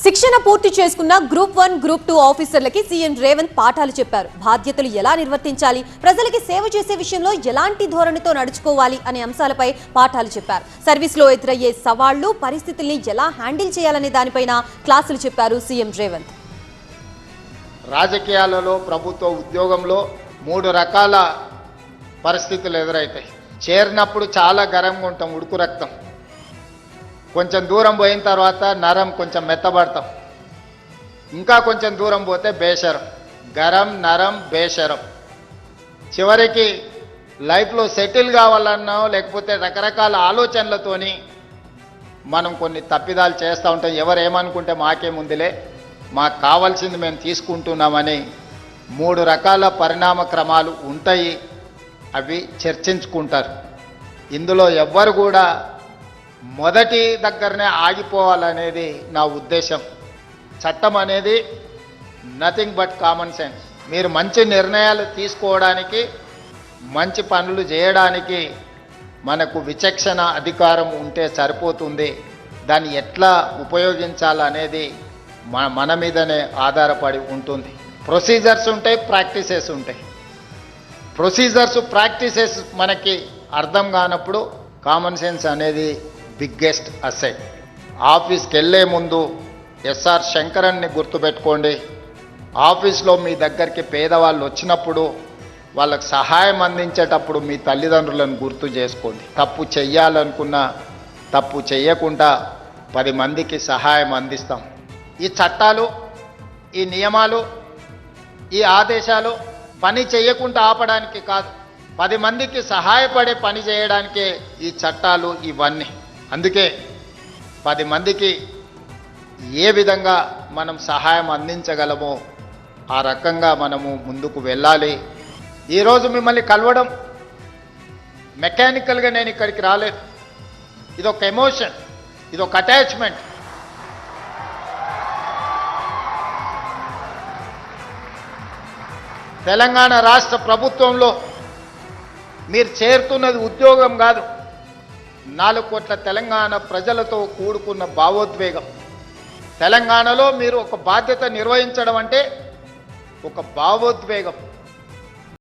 శిక్షణ పూర్తి చేసుకున్న గ్రూప్ 1, గ్రూప్ 2 ఆఫీసర్లకి సీఎం రేవంత్ పాఠాలు చెప్పారు. బాధ్యతలు ఎలా నిర్వర్తించాలి, ప్రజలకి సేవ చేసే విషయంలో ఎలాంటి ధోరణితో నడుచుకోవాలి అనే అంశాలపై పాఠాలు చెప్పారు. సర్వీస్లో ఎదురయ్యే సవాళ్లు, పరిస్థితుల్ని ఎలా హ్యాండిల్ చేయాలనే దానిపైన క్లాసులు చెప్పారు సీఎం రేవంత్. రాజకీయాలలో, ప్రభుత్వ ఉద్యోగంలో 3 రకాల పరిస్థితులు ఎదురవుతాయి. చేరినప్పుడు చాలా గరంగా ఉంటాం, ఉడుకు రక్తం. కొంచెం దూరం పోయిన తర్వాత నరం కొంచెం మెత్తబడతాం. ఇంకా కొంచెం దూరం పోతే బేషరం. గరం, నరం, బేషరం. చివరికి లైఫ్లో సెటిల్ కావాలన్నా లేకపోతే రకరకాల ఆలోచనలతోని మనం కొన్ని తప్పిదాలు చేస్తూ ఉంటాం. ఎవరు ఏమనుకుంటే మాకేముందిలే, మాకు కావాల్సింది మేము తీసుకుంటున్నామని 3 రకాల పరిణామ క్రమాలు ఉంటాయి. అవి చర్చించుకుంటారు. ఇందులో ఎవ్వరు కూడా మొదటి దగ్గరనే ఆగిపోవాలనేది నా ఉద్దేశం. చట్టం అనేది నథింగ్ బట్ కామన్ సెన్స్. మీరు మంచి నిర్ణయాలు తీసుకోవడానికి, మంచి పనులు చేయడానికి మనకు విచక్షణ అధికారం ఉంటే సరిపోతుంది. దాన్ని ఎట్లా ఉపయోగించాలనేది మన మీదనే ఆధారపడి ఉంటుంది. ప్రొసీజర్స్ ఉంటాయి, ప్రాక్టీసెస్ ఉంటాయి. ప్రొసీజర్స్, ప్రాక్టీసెస్ మనకి అర్థం కానప్పుడు కామన్ సెన్స్ అనేది బిగ్గెస్ట్ అసెట్. ఆఫీస్కి వెళ్ళే ముందు ఎస్ఆర్ శంకరన్ని గుర్తుపెట్టుకోండి. ఆఫీస్లో మీ దగ్గరికి పేదవాళ్ళు వచ్చినప్పుడు వాళ్ళకు సహాయం అందించేటప్పుడు మీ తల్లిదండ్రులను గుర్తు చేసుకోండి. తప్పు చెయ్యాలనుకున్నా తప్పు చెయ్యకుండా 10 మందికి సహాయం అందిస్తాం. ఈ చట్టాలు, ఈ నియమాలు, ఈ ఆదేశాలు పని చేయకుండా ఆపడానికి కాదు, 10 మందికి సహాయపడే పని చేయడానికే ఈ చట్టాలు ఇవన్నీ. అందుకే 10 మందికి ఏ విధంగా మనం సహాయం అందించగలమో ఆ రకంగా మనము ముందుకు వెళ్ళాలి. ఈరోజు మిమ్మల్ని కలవడం మెకానికల్గా నేను ఇక్కడికి రాలేదు. ఇదొక ఎమోషన్, ఇదొక అటాచ్మెంట్. తెలంగాణ రాష్ట్ర ప్రభుత్వంలో మీరు చేరుతున్నది ఉద్యోగం కాదు, 4 కోట్ల తెలంగాణ ప్రజలతో కూడుకున్న భావోద్వేగం. తెలంగాణలో మీరు ఒక బాధ్యత నిర్వహించడం అంటే ఒక భావోద్వేగం.